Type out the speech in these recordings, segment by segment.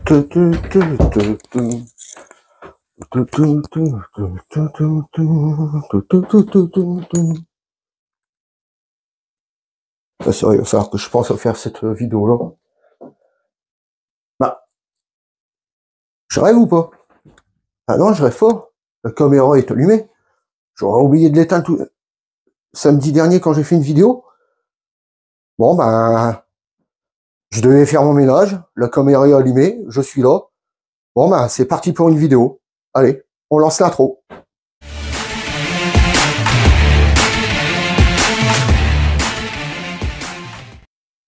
Ça, il va falloir que je pense à faire cette vidéo-là. Bah, je rêve ou pas? Ah non, je rêve fort. La caméra est allumée. J'aurais oublié de l'éteindre tout samedi dernier quand j'ai fait une vidéo. Bon, ben, je devais faire mon ménage. La caméra est allumée. Je suis là. Bon, ben, c'est parti pour une vidéo. Allez, on lance l'intro.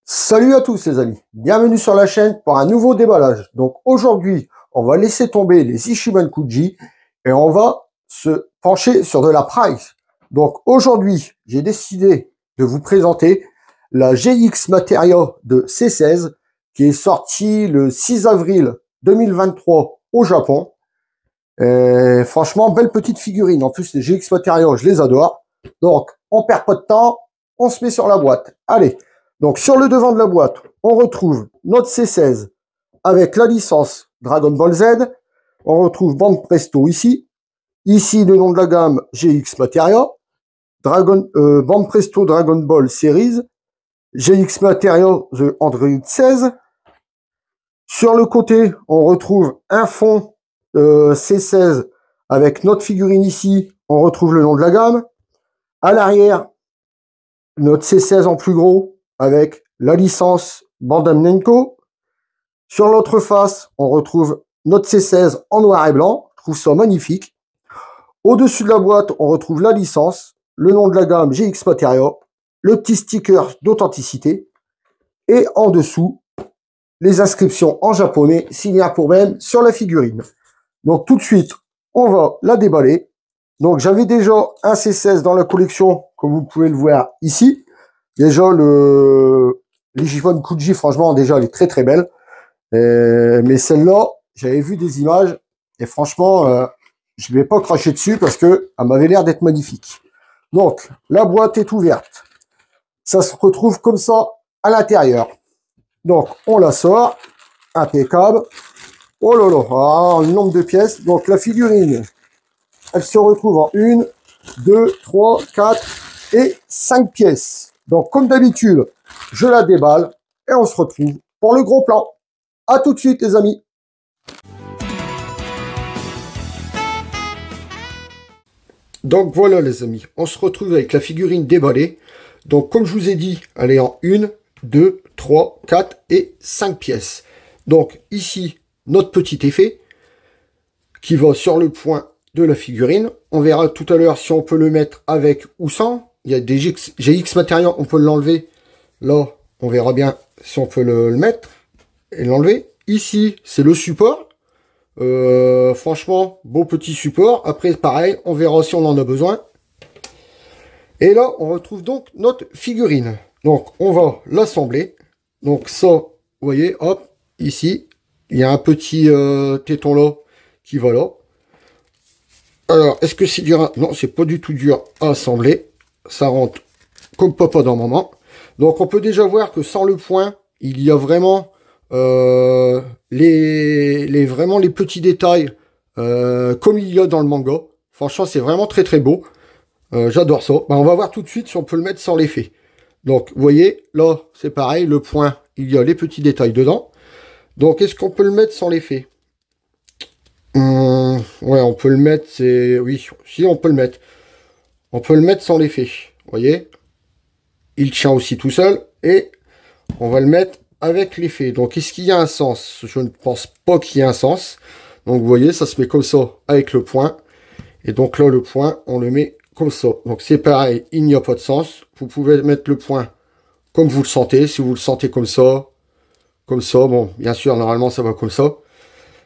Salut à tous les amis, bienvenue sur la chaîne pour un nouveau déballage. Donc aujourd'hui, on va laisser tomber les Ishiban Kuji et on va se pencher sur de la price. Donc aujourd'hui, j'ai décidé de vous présenter la GX Materia de C16 qui est sortie le 6 avril 2023 au Japon. Et franchement, belle petite figurine. En plus, les GX Materia, je les adore. Donc, on perd pas de temps, on se met sur la boîte. Allez. Donc, sur le devant de la boîte, on retrouve notre C16 avec la licence Dragon Ball Z. On retrouve Bande Presto ici. Ici, le nom de la gamme GX Materia. Bande Presto Dragon Ball Series. GX Materia The Android 16. Sur le côté, on retrouve un fond C16 avec notre figurine ici. On retrouve le nom de la gamme. À l'arrière, notre C16 en plus gros avec la licence Bandai Namco. Sur l'autre face, on retrouve notre C16 en noir et blanc. Je trouve ça magnifique. Au-dessus de la boîte, on retrouve la licence, le nom de la gamme GX Materia, le petit sticker d'authenticité. Et en dessous, les inscriptions en japonais signées pour même sur la figurine. Donc tout de suite, on va la déballer. Donc j'avais déjà un C16 dans la collection, comme vous pouvez le voir ici. Déjà, l'Ishiban Kuji, franchement, déjà, elle est très très belle. Mais celle-là, j'avais vu des images et franchement, je ne vais pas cracher dessus parce que elle m'avait l'air d'être magnifique. Donc, la boîte est ouverte. Ça se retrouve comme ça à l'intérieur. Donc, on la sort. Impeccable. Oh là là, ah, le nombre de pièces. Donc, la figurine, elle se retrouve en 1, 2, 3, 4 et 5 pièces. Donc, comme d'habitude, je la déballe et on se retrouve pour le gros plan. À tout de suite, les amis. Donc, voilà, les amis. On se retrouve avec la figurine déballée. Donc, comme je vous ai dit, elle est en 1, 2, 3, 4 et 5 pièces. Donc, ici, notre petit effet qui va sur le point de la figurine. On verra tout à l'heure si on peut le mettre avec ou sans. Il y a des GX Materia, on peut l'enlever. Là, on verra bien si on peut le mettre et l'enlever. Ici, c'est le support. Franchement, beau petit support. Après, pareil, on verra si on en a besoin. Et là, on retrouve donc notre figurine. Donc, on va l'assembler. Donc ça, vous voyez, hop, ici, il y a un petit téton là qui va là. Alors, est-ce que c'est dur? Non, c'est pas du tout dur à assembler. Ça rentre comme papa dans maman. Donc, on peut déjà voir que sans le point, il y a vraiment vraiment les petits détails comme il y a dans le manga. Franchement, c'est vraiment très très beau. J'adore ça. Ben, on va voir tout de suite si on peut le mettre sans l'effet. Donc, vous voyez, là, c'est pareil. Le point, il y a les petits détails dedans. Donc, est-ce qu'on peut le mettre sans l'effet? Ouais, on peut le mettre, c'est... Oui, si, on peut le mettre. On peut le mettre sans l'effet. Vous voyez? Il tient aussi tout seul. Et on va le mettre avec l'effet. Donc, est-ce qu'il y a un sens? Je ne pense pas qu'il y ait un sens. Donc, vous voyez, ça se met comme ça avec le point. Et donc là, le point, on le met comme ça. Donc, c'est pareil, il n'y a pas de sens. Vous pouvez mettre le point comme vous le sentez. Si vous le sentez comme ça, bon, bien sûr, normalement, ça va comme ça.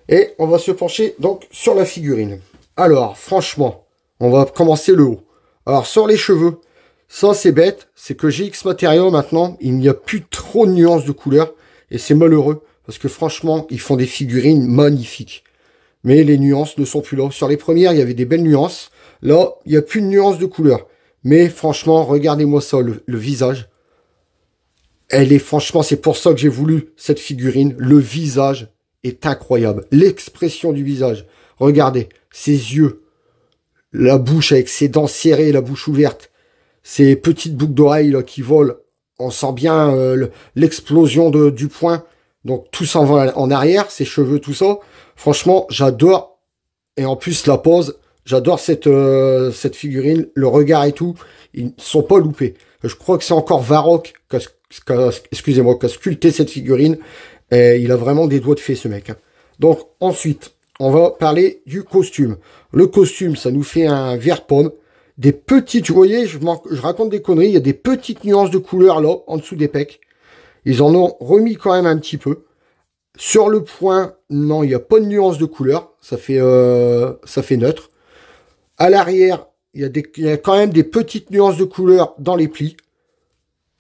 Et on va se pencher donc sur la figurine. Alors, franchement, on va commencer le haut. Alors, sur les cheveux, ça c'est bête, c'est que GX Materia maintenant, il n'y a plus trop de nuances de couleurs. Et c'est malheureux, parce que franchement, ils font des figurines magnifiques. Mais les nuances ne sont plus là. Sur les premières, il y avait des belles nuances. Là, il n'y a plus de nuances de couleurs. Mais franchement, regardez-moi ça, le visage. Elle est franchement, c'est pour ça que j'ai voulu cette figurine. Le visage est incroyable. L'expression du visage. Regardez, ses yeux, la bouche avec ses dents serrées, la bouche ouverte, ses petites boucles d'oreilles qui volent. On sent bien l'explosion du poing. Donc tout s'en va en arrière, ses cheveux, tout ça. Franchement, j'adore. Et en plus, la pose, j'adore cette figurine. Le regard et tout, ils ne sont pas loupés. Je crois que c'est encore Varrock excusez-moi, qui a sculpté cette figurine. Et il a vraiment des doigts de fée, ce mec. Donc ensuite, on va parler du costume. Le costume, ça nous fait un vert pomme. Des petites, vous voyez, je raconte des conneries. Il y a des petites nuances de couleur là, en dessous des pecs. Ils en ont remis quand même un petit peu. Sur le poing, non, il n'y a pas de nuance de couleur. Ça fait neutre. À l'arrière, il y a quand même des petites nuances de couleur dans les plis.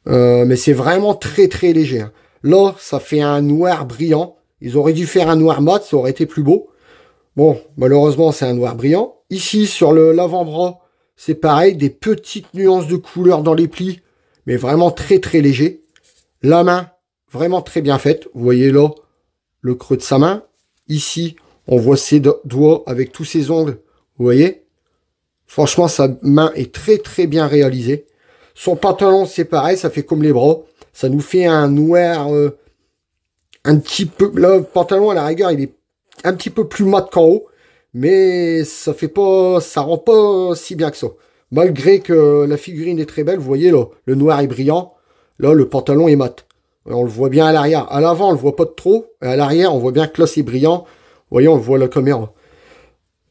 Mais c'est vraiment très très léger. Hein. Là, ça fait un noir brillant. Ils auraient dû faire un noir mat, ça aurait été plus beau. Bon, malheureusement, c'est un noir brillant. Ici, sur l'avant-bras, c'est pareil, des petites nuances de couleur dans les plis, mais vraiment très très léger. La main, vraiment très bien faite. Vous voyez là, le creux de sa main. Ici, on voit ses doigts avec tous ses ongles. Vous voyez? Franchement, sa main est très très bien réalisée. Son pantalon, c'est pareil, ça fait comme les bras. Ça nous fait un noir un petit peu... Là, le pantalon, à la rigueur, il est un petit peu plus mat qu'en haut. Mais ça rend pas si bien que ça. Malgré que la figurine est très belle, vous voyez là, le noir est brillant. Là, le pantalon est mat. On le voit bien à l'arrière. À l'avant, on le voit pas de trop. Et à l'arrière, on voit bien que là, c'est brillant. Vous voyez, on le voit à la caméra.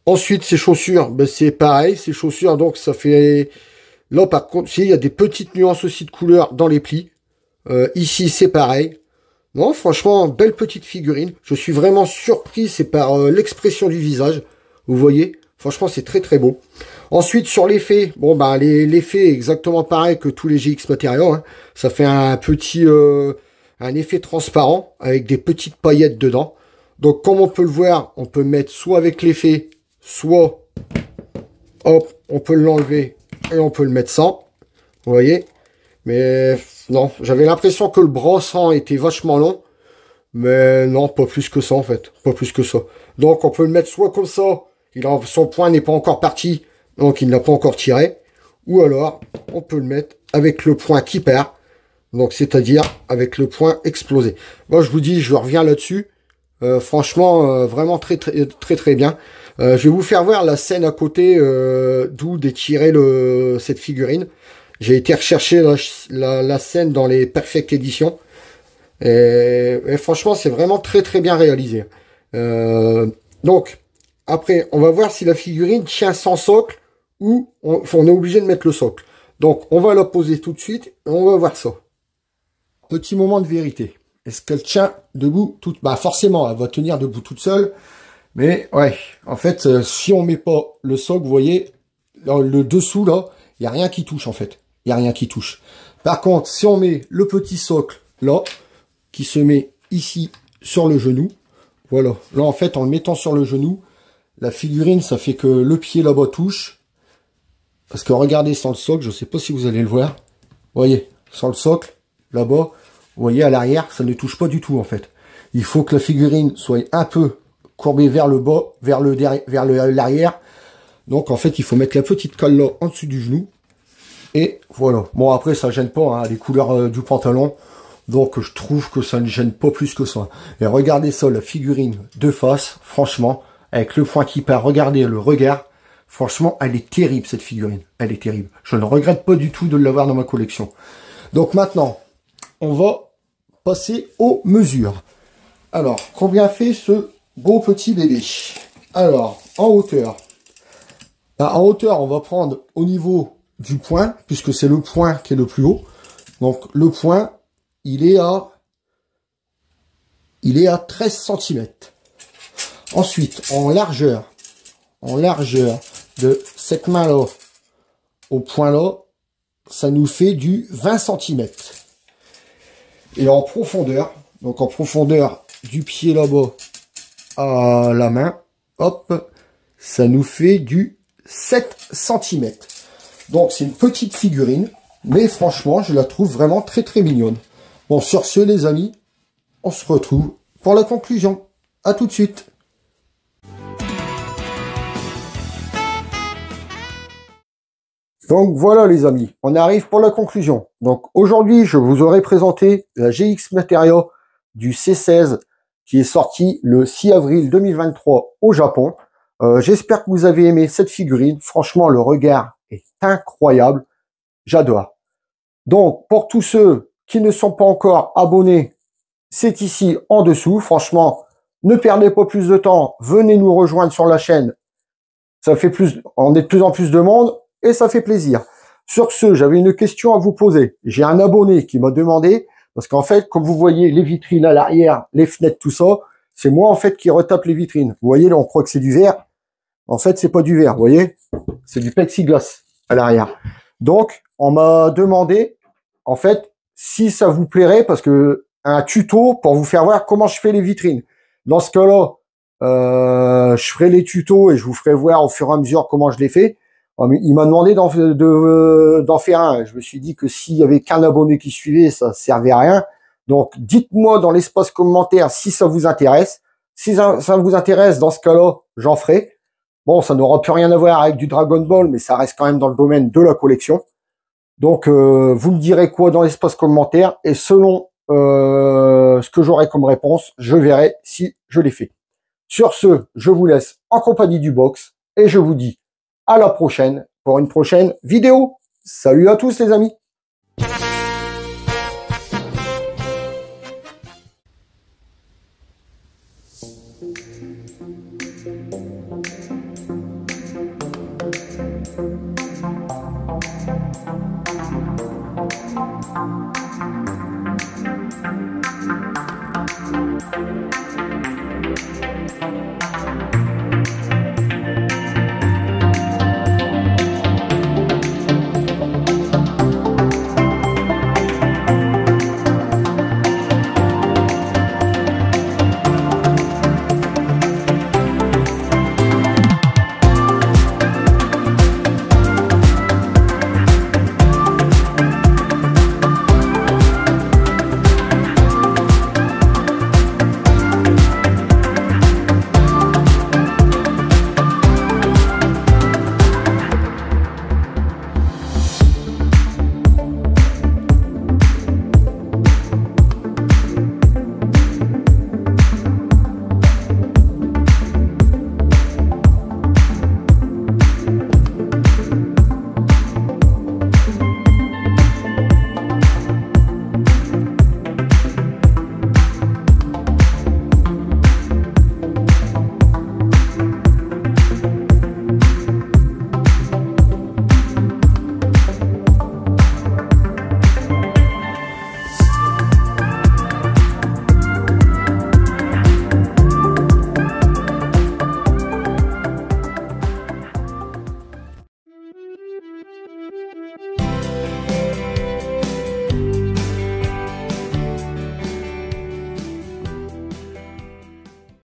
Ensuite, ses chaussures, ben, c'est pareil. Ses chaussures, donc, ça fait... Là, par contre, il y a des petites nuances aussi de couleur dans les plis. Ici, c'est pareil. Non, franchement, belle petite figurine. Je suis vraiment surpris, c'est par l'expression du visage. Vous voyez, franchement, c'est très très beau. Ensuite, sur l'effet, bon, bah, l'effet est exactement pareil que tous les GX matériaux. Hein. Ça fait un petit, un effet transparent avec des petites paillettes dedans. Donc, comme on peut le voir, on peut mettre soit avec l'effet, soit, hop, on peut l'enlever et on peut le mettre sans. Vous voyez, mais non, j'avais l'impression que le brossant était vachement long. Mais non, pas plus que ça en fait. Pas plus que ça. Donc on peut le mettre soit comme ça. Son poing n'est pas encore parti. Donc il n'a pas encore tiré. Ou alors on peut le mettre avec le poing qui perd. Donc c'est-à-dire avec le poing explosé. Moi je vous dis, je reviens là-dessus. Franchement, vraiment très très bien. Je vais vous faire voir la scène à côté d'où détirer cette figurine. J'ai été rechercher la scène dans les Perfect Edition. Et franchement, c'est vraiment très très bien réalisé. Donc, après, on va voir si la figurine tient sans socle ou on est obligé de mettre le socle. Donc, on va la poser tout de suite et on va voir ça. Petit moment de vérité. Est-ce qu'elle tient debout toute... Bah forcément, elle va tenir debout toute seule. Mais ouais, en fait, si on met pas le socle, vous voyez, le dessous là, il n'y a rien qui touche en fait. Il n'y a rien qui touche. Par contre, si on met le petit socle là, qui se met ici sur le genou, voilà. Là, en fait, en le mettant sur le genou, la figurine, ça fait que le pied là-bas touche. Parce que regardez sans le socle, je ne sais pas si vous allez le voir. Vous voyez, sans le socle, là-bas, vous voyez à l'arrière, ça ne touche pas du tout en fait. Il faut que la figurine soit un peu courbée vers le bas, vers l'arrière. Donc en fait, il faut mettre la petite colle là en dessous du genou. Et voilà. Bon, après, ça gêne pas, hein, les couleurs du pantalon. Donc, je trouve que ça ne gêne pas plus que ça. Et regardez ça, la figurine de face, franchement, avec le point qui part. Regardez le regard. Franchement, elle est terrible, cette figurine. Elle est terrible. Je ne regrette pas du tout de l'avoir dans ma collection. Donc maintenant, on va passer aux mesures. Alors, combien fait ce beau petit bébé? Alors, en hauteur. En hauteur, on va prendre au niveau du point, puisque c'est le point qui est le plus haut. Donc le point, il est à 13 cm. Ensuite, en largeur de cette main-là au point-là, ça nous fait du 20 cm. Et en profondeur, donc en profondeur du pied là-bas à la main, hop, ça nous fait du 7 cm. Donc c'est une petite figurine, mais franchement, je la trouve vraiment très très mignonne. Bon, sur ce les amis, on se retrouve pour la conclusion. À tout de suite. Donc voilà les amis, on arrive pour la conclusion. Donc aujourd'hui, je vous aurai présenté la GX Materia du C16 qui est sorti le 6 avril 2023 au Japon. J'espère que vous avez aimé cette figurine. Franchement, le regard est incroyable. J'adore. Donc, pour tous ceux qui ne sont pas encore abonnés, c'est ici en dessous. Franchement, ne perdez pas plus de temps. Venez nous rejoindre sur la chaîne. Ça fait plus, on est de plus en plus de monde et ça fait plaisir. Sur ce, j'avais une question à vous poser. J'ai un abonné qui m'a demandé, parce qu'en fait, comme vous voyez les vitrines à l'arrière, les fenêtres, tout ça, c'est moi en fait qui retape les vitrines. Vous voyez là, on croit que c'est du verre. En fait, c'est pas du verre, vous voyez, c'est du plexiglas à l'arrière. Donc, on m'a demandé, en fait, si ça vous plairait, parce que un tuto pour vous faire voir comment je fais les vitrines. Dans ce cas-là, je ferai les tutos et je vous ferai voir au fur et à mesure comment je les fais. Il m'a demandé d'en faire un. Je me suis dit que s'il y avait qu'un abonné qui suivait, ça servait à rien. Donc, dites-moi dans l'espace commentaire si ça vous intéresse. Si ça vous intéresse, dans ce cas-là, j'en ferai. Bon, ça n'aura plus rien à voir avec du Dragon Ball, mais ça reste quand même dans le domaine de la collection. Donc, vous me direz quoi dans l'espace commentaire et selon ce que j'aurai comme réponse, je verrai si je l'ai fait. Sur ce, je vous laisse en compagnie du box et je vous dis à la prochaine pour une prochaine vidéo. Salut à tous les amis!